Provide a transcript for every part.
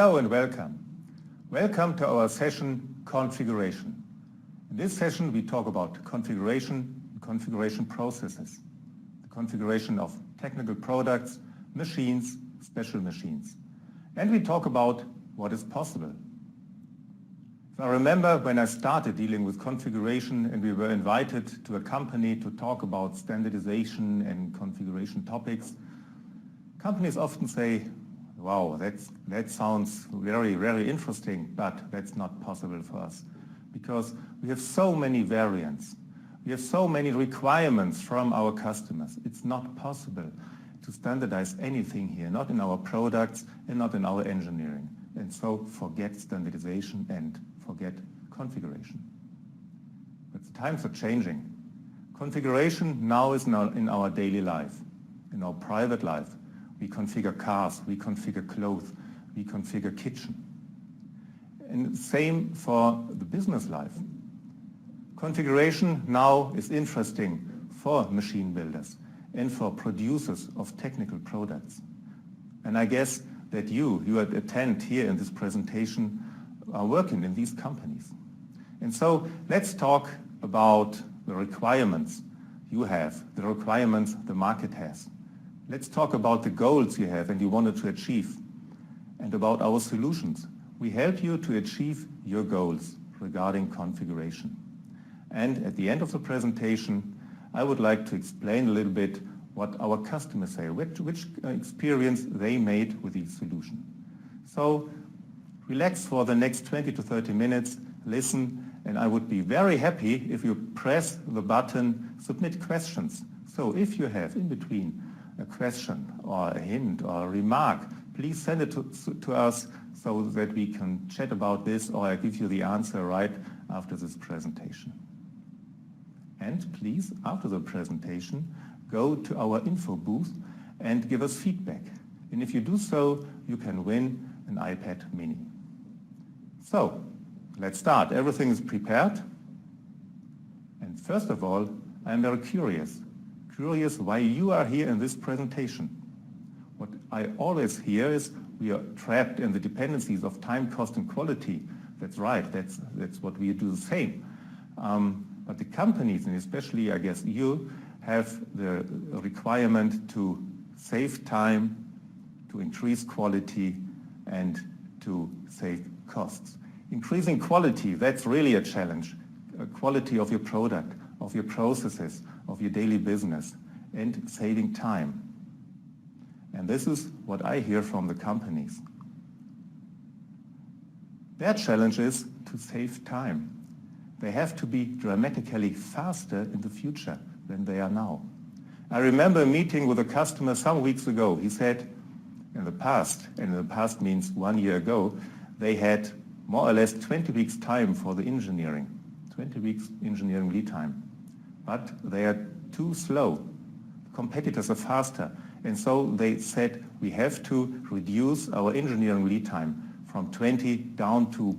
Hello and welcome. Welcome to our session, Configuration. In this session, we talk about configuration and configuration processes, the configuration of technical products, machines, special machines. And we talk about what is possible. If I remember when I started dealing with configuration and we were invited to a company to talk about standardization and configuration topics, companies often say, wow, that sounds very, very interesting, but that's not possible for us because we have so many variants. We have so many requirements from our customers. It's not possible to standardize anything here, not in our products and not in our engineering. And so forget standardization and forget configuration. But the times are changing. Configuration now is in our daily life, in our private life. We configure cars, we configure clothes, we configure kitchen. And same for the business life. Configuration now is interesting for machine builders and for producers of technical products. And I guess that you attend here in this presentation are working in these companies. And so let's talk about the requirements you have, the requirements the market has. Let's talk about the goals you have and you wanted to achieve, and about our solutions. We help you to achieve your goals regarding configuration. And at the end of the presentation, I would like to explain a little bit what our customers say, which experience they made with each solution. So relax for the next 20 to 30 minutes, listen, and I would be very happy if you press the button Submit Questions. So if you have in between a question or a hint or a remark, please send it to us so that we can chat about this, or I give you the answer right after this presentation. And please, after the presentation, go to our info booth and give us feedback. And if you do so, you can win an iPad mini. So, let's start. Everything is prepared. And first of all, I'm very curious why you are here in this presentation. What I always hear is we are trapped in the dependencies of time, cost, and quality. That's right, that's what we do the same. But the companies, and especially I guess you, have the requirement to save time, to increase quality, and to save costs. Increasing quality, that's really a challenge. Quality of your product, of your processes, of your daily business, and saving time. And this is what I hear from the companies. Their challenge is to save time. They have to be dramatically faster in the future than they are now. I remember a meeting with a customer some weeks ago. He said in the past, and in the past means 1 year ago, they had more or less 20 weeks time for the engineering, 20 weeks engineering lead time. But they are too slow. Competitors are faster. And so they said we have to reduce our engineering lead time from 20 down to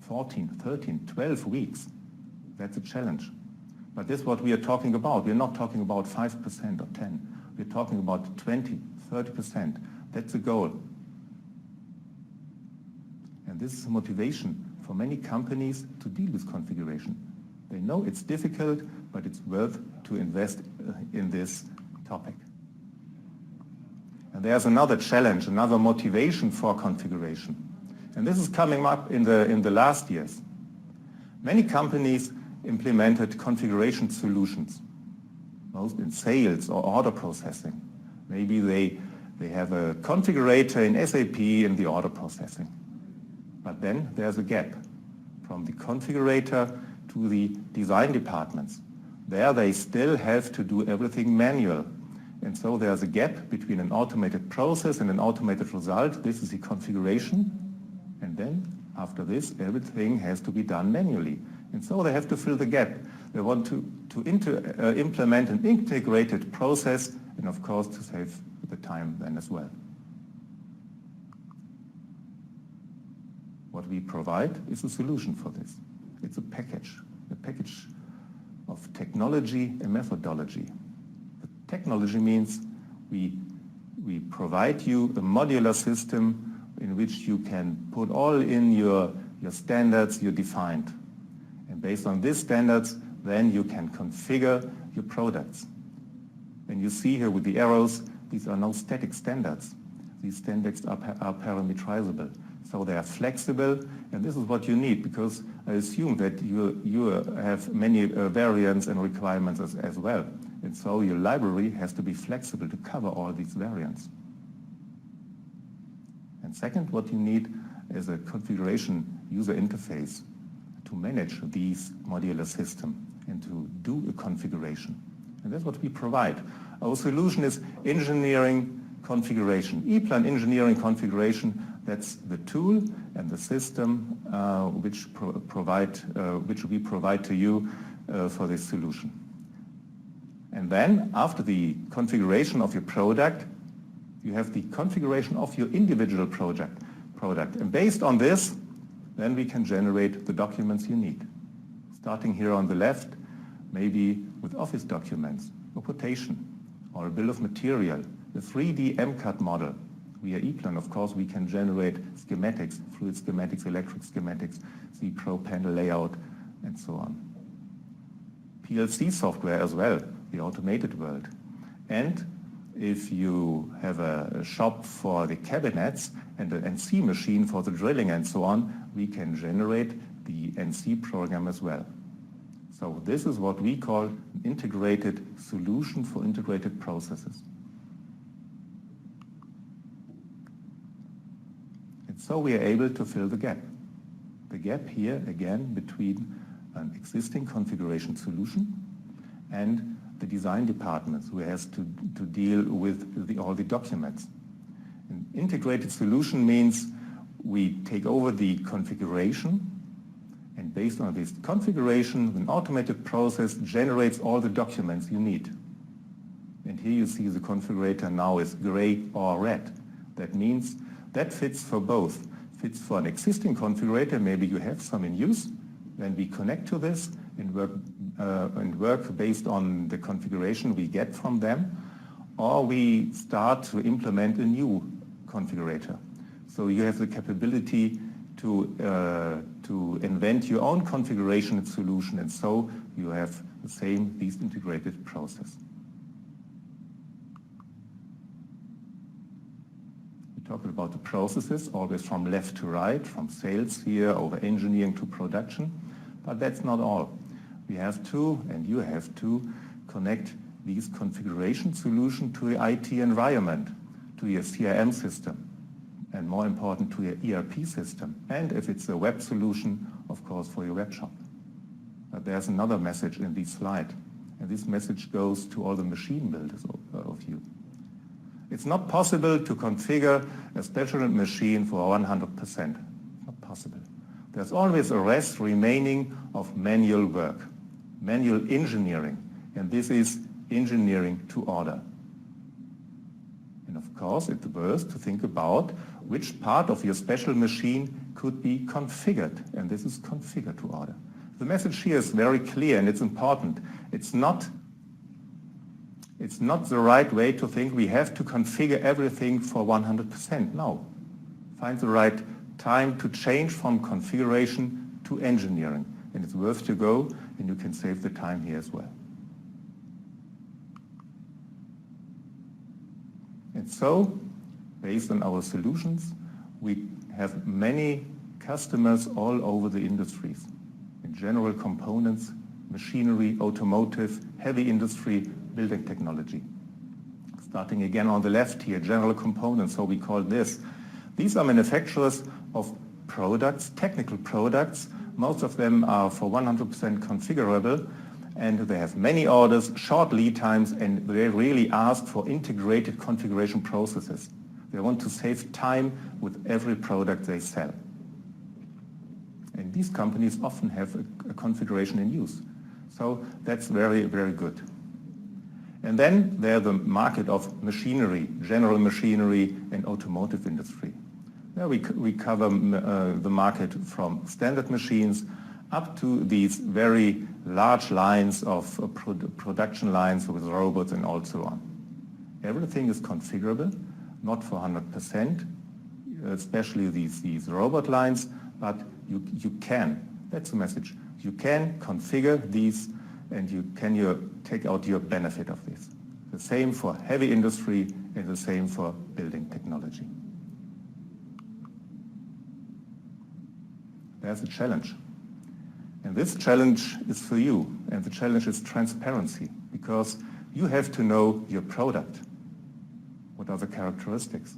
14, 13, 12 weeks. That's a challenge. But this is what we are talking about. We're not talking about 5% or 10. We're talking about 20, 30%. That's the goal. And this is a motivation for many companies to deal with configuration. They know it's difficult, but it's worth to invest in this topic. And there's another challenge, another motivation for configuration. And this is coming up in the last years. Many companies implemented configuration solutions, most in sales or order processing. Maybe they have a configurator in SAP in the order processing. But then there's a gap from the configurator to the design departments. There they still have to do everything manual. And so there's a gap between an automated process and an automated result. This is the configuration. And then after this, everything has to be done manually. And so they have to fill the gap. They want to implement an integrated process and of course to save the time then as well. What we provide is a solution for this. It's a package of technology and methodology. The technology means we provide you a modular system in which you can put all in your standards you defined. And based on these standards, then you can configure your products. And you see here with the arrows, these are no static standards. These standards are parameterizable. So they are flexible, and this is what you need, because I assume that you have many variants and requirements as well. And so your library has to be flexible to cover all these variants. And second, what you need is a configuration user interface to manage these modular system and to do a configuration. And that's what we provide. Our solution is engineering configuration. EPLAN Engineering Configuration, that's the tool and the system which we provide to you for this solution. And then, after the configuration of your product, you have the configuration of your individual product. And based on this, then we can generate the documents you need. Starting here on the left, maybe with office documents, or quotation, or a bill of material, the 3D MCAD model. We are EPLAN, of course, we can generate schematics, fluid schematics, electric schematics, the Pro panel layout, and so on. PLC software as well, the automated world. And if you have a shop for the cabinets and an NC machine for the drilling and so on, we can generate the NC program as well. So this is what we call an integrated solution for integrated processes. And so we are able to fill the gap. The gap here, again, between an existing configuration solution and the design department who has to deal with all the documents. An integrated solution means we take over the configuration, and based on this configuration, an automated process generates all the documents you need. And here you see the configurator now is gray or red. That means that fits for both. Fits for an existing configurator, maybe you have some in use, then we connect to this and work based on the configuration we get from them, or we start to implement a new configurator. So you have the capability to invent your own configuration solution, and so you have the same least integrated process. We talked about the processes, always from left to right, from sales here over engineering to production, but that's not all. We have to, and you have to, connect these configuration solutions to your IT environment, to your CRM system, and more important, to your ERP system. And if it's a web solution, of course, for your web shop. But there's another message in this slide, and this message goes to all the machine builders of you. It's not possible to configure a special machine for 100%. Not possible. There's always a rest remaining of manual work, manual engineering, and this is engineering to order. And of course, it's worth to think about which part of your special machine could be configured, and this is configured to order. The message here is very clear and it's important. It's not the right way to think we have to configure everything for 100%. No. Find the right time to change from configuration to engineering, and it's worth to go, and you can save the time here as well. And so, based on our solutions, we have many customers all over the industries. In general components, machinery, automotive, heavy industry, building technology. Starting again on the left here, general components, so we call this. These are manufacturers of products, technical products. Most of them are for 100% configurable, and they have many orders, short lead times, and they really ask for integrated configuration processes. They want to save time with every product they sell. And these companies often have a configuration in use. So that's very, very good. And then there's the market of machinery, general machinery and automotive industry. There we cover the market from standard machines up to these very large lines of production lines with robots and all so on. Everything is configurable, not for 100%. especially these robot lines, but you can, that's the message, you can configure these and you can take out your benefit of this. The same for heavy industry and the same for building technology. There's a challenge. And this challenge is for you, and the challenge is transparency, because you have to know your product. What are the characteristics?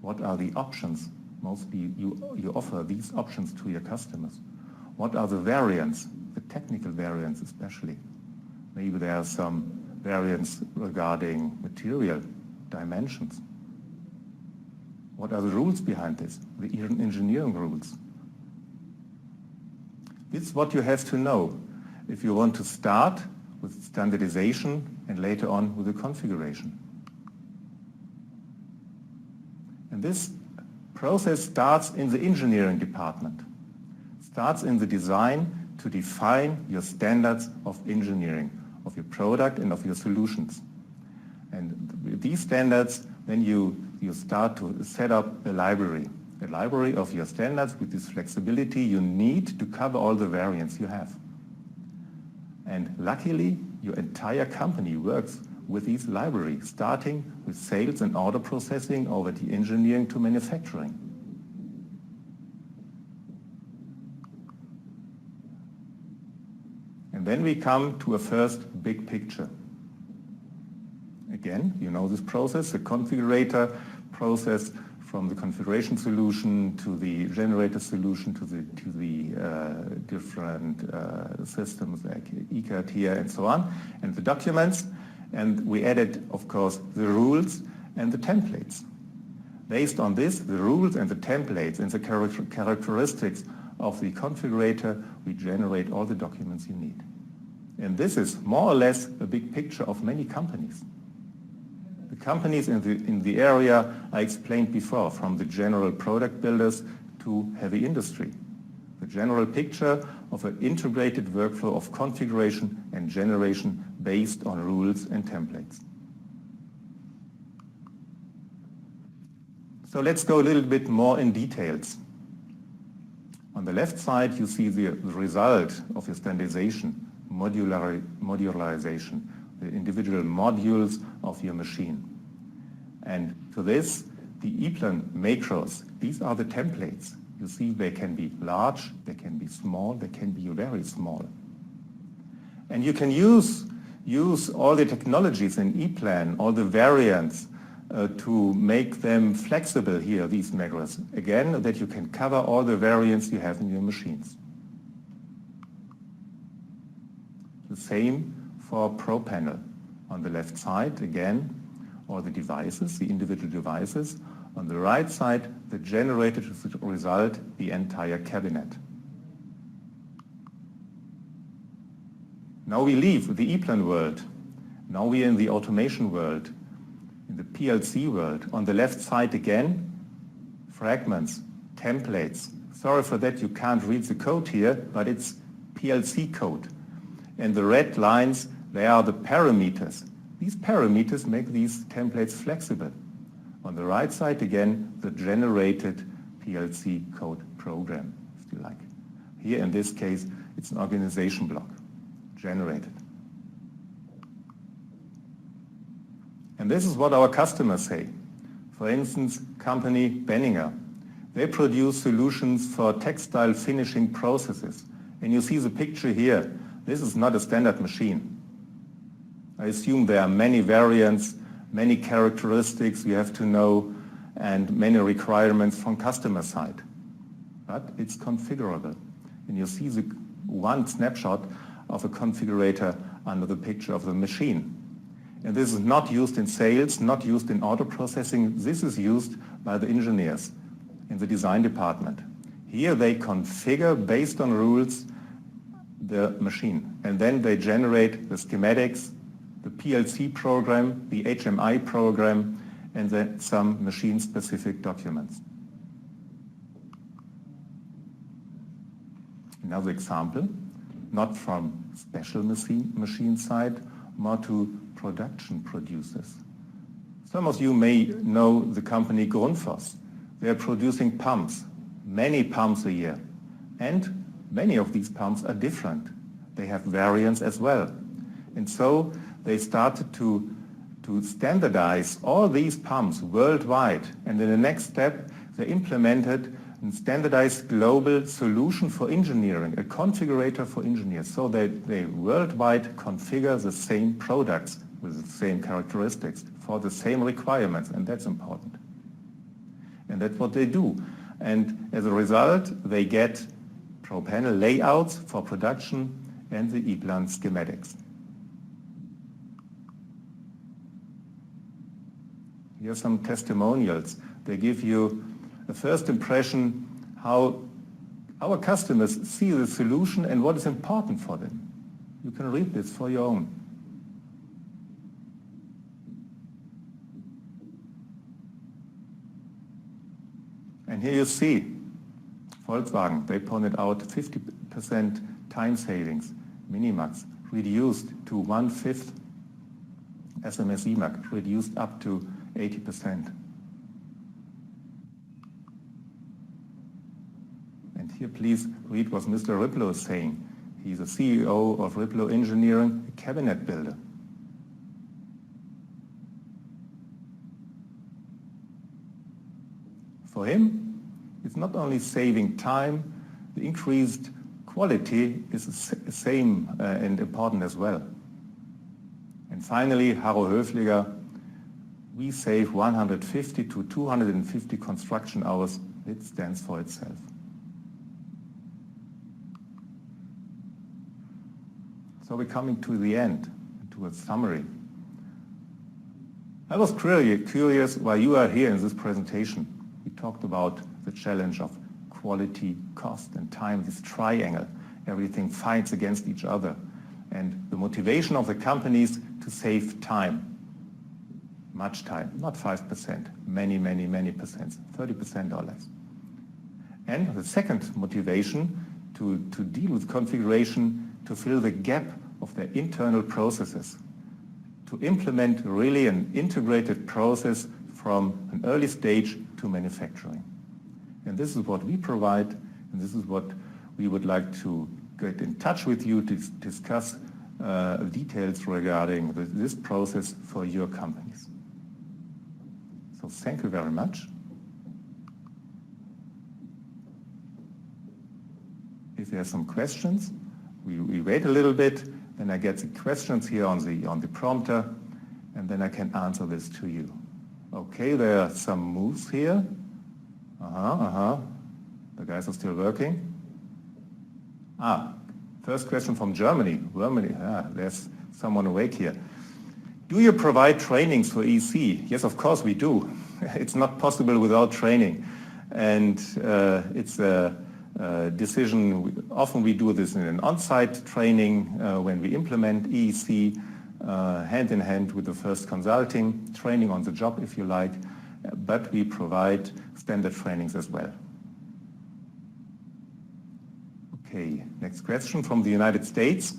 What are the options? Mostly you offer these options to your customers. What are the variants, the technical variants especially? Maybe there are some variants regarding material dimensions. What are the rules behind this? The engineering rules. This is what you have to know if you want to start with standardization and later on with the configuration. And this process starts in the engineering department, starts in the design to define your standards of engineering, of your product and of your solutions. And with these standards, then you start to set up a library of your standards with this flexibility you need to cover all the variants you have. And luckily, your entire company works with these libraries, starting with sales and order processing over the engineering to manufacturing. And then we come to a first big picture. Again, you know this process, the configurator process, from the configuration solution to the generator solution to the different systems like ECAT here and so on, and the documents. And we added, of course, the rules and the templates. Based on this, the rules and the templates and the characteristics of the configurator, we generate all the documents you need. And this is more or less a big picture of many companies. The companies in the area I explained before, from the general product builders to heavy industry. The general picture of an integrated workflow of configuration and generation based on rules and templates. So let's go a little bit more in details. On the left side, you see the result of your standardization, modularization, the individual modules of your machine. And to this, the EPLAN macros, these are the templates. You see they can be large, they can be small, they can be very small. And you can use all the technologies in EPLAN, all the variants, to make them flexible here, these macros. Again, that you can cover all the variants you have in your machines. The same for ProPanel. On the left side, again, all the devices, the individual devices. On the right side, the generated result, the entire cabinet. Now we leave the EPLAN world. Now we are in the automation world, in the PLC world. On the left side again, fragments, templates. Sorry for that, you can't read the code here, but it's PLC code. And the red lines, they are the parameters. These parameters make these templates flexible. On the right side again, the generated PLC code program, if you like. Here in this case, it's an organization block, generated. And this is what our customers say. For instance, company Benninger. They produce solutions for textile finishing processes. And you see the picture here. This is not a standard machine. I assume there are many variants, many characteristics you have to know, and many requirements from customer side. But it's configurable. And you see the one snapshot of a configurator under the picture of the machine. And this is not used in sales, not used in order processing. This is used by the engineers in the design department. Here they configure, based on rules, the machine. And then they generate the schematics, the PLC program, the HMI program, and then some machine-specific documents. Another example, not from special machine side, more to production producers. Some of you may know the company Grundfos. They're producing pumps, many pumps a year. And many of these pumps are different. They have variants as well. And so they started to standardize all these pumps worldwide. And in the next step, they implemented a standardized global solution for engineering, a configurator for engineers, so that they worldwide configure the same products with the same characteristics for the same requirements, and that's important. And that's what they do. And as a result, they get ProPanel layouts for production and the EPLAN schematics. Here are some testimonials. They give you a first impression how our customers see the solution and what is important for them. You can read this for your own. And here you see Volkswagen, they pointed out 50% time savings. Minimax reduced to 1/5. SMS EMAG reduced up to 80%. And here please read what Mr. Riplow is saying. He's a CEO of Riplow Engineering, a cabinet builder. For him, it's not only saving time, the increased quality is the same and important as well. And finally, Harro Höfliger, we save 150 to 250 construction hours. It stands for itself. So we're coming to the end, to a summary. I was curious why you are here in this presentation. We talked about the challenge of quality, cost, and time, this triangle. Everything fights against each other. And the motivation of the companies to save time. Much time, not 5%, many percents, 30% or less. And the second motivation to deal with configuration, to fill the gap of their internal processes, to implement really an integrated process from an early stage to manufacturing. And this is what we provide, and this is what we would like to get in touch with you to discuss details regarding this process for your companies. So thank you very much. If there are some questions, we wait a little bit, then I get the questions here on the prompter, and then I can answer this to you. Okay, there are some moves here. The guys are still working. First question from Germany. There's someone awake here. Do you provide trainings for EEC? Yes, of course we do. It's not possible without training. And it's a decision. Often we do this in an on-site training when we implement EEC, hand in hand with the first consulting, training on the job if you like, but we provide standard trainings as well. Okay, next question from the United States.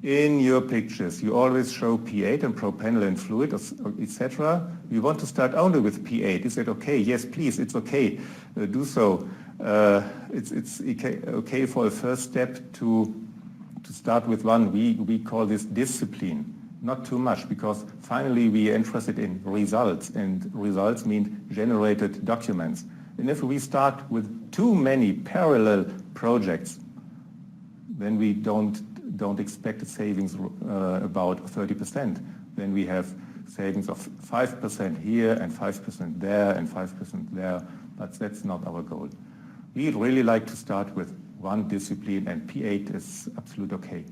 In your pictures, you always show P8 and ProPanel and fluid, etc. We want to start only with P8. Is it okay? Yes, please, it's okay. Do so. It's okay for a first step to start with one. We call this discipline. Not too much, because finally we are interested in results, and results mean generated documents. And if we start with too many parallel projects, then we don't expect a savings about 30%. Then we have savings of 5% here and 5% there and 5% there, but that's not our goal. We'd really like to start with one discipline, and P8 is absolutely okay.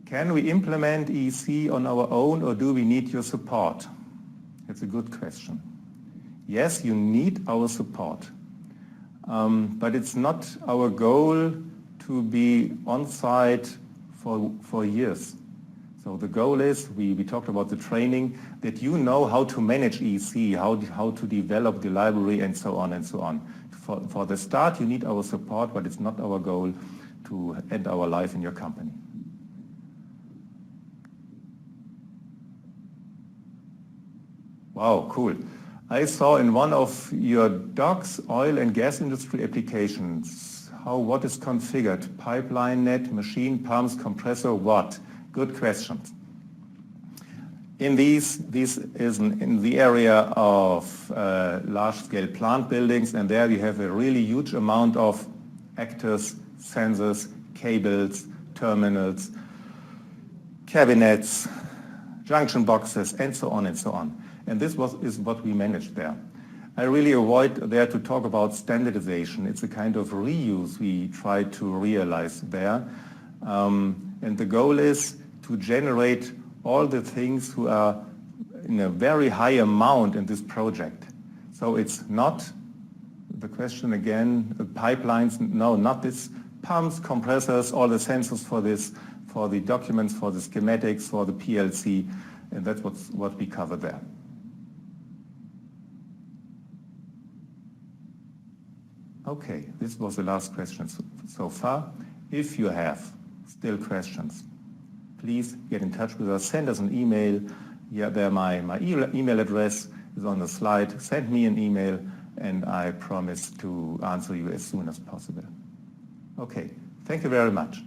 Can we implement EEC on our own, or do we need your support? That's a good question. Yes, you need our support. But it's not our goal to be on-site for years. So the goal is, we talked about the training, that you know how to manage EEC, how to develop the library, and so on and so on. For the start, you need our support, but it's not our goal to end our life in your company. Wow, cool. I saw in one of your docks oil and gas industry applications what is configured, pipeline net, machine pumps, compressor, what? Good questions. In this is in the area of large-scale plant buildings, and there you have a really huge amount of actors, sensors, cables, terminals, cabinets, junction boxes, and so on and so on. And this is what we managed there. I really avoid there to talk about standardization. It's a kind of reuse we try to realize there. And the goal is to generate all the things who are in a very high amount in this project. So it's not, the question again, pipelines, no, not this, pumps, compressors, all the sensors for this, for the documents, for the schematics, for the PLC, and that's what we cover there. Okay, this was the last question so far. If you have still questions, please get in touch with us. Send us an email. Yeah, there my email address is on the slide. Send me an email, and I promise to answer you as soon as possible. Okay, thank you very much.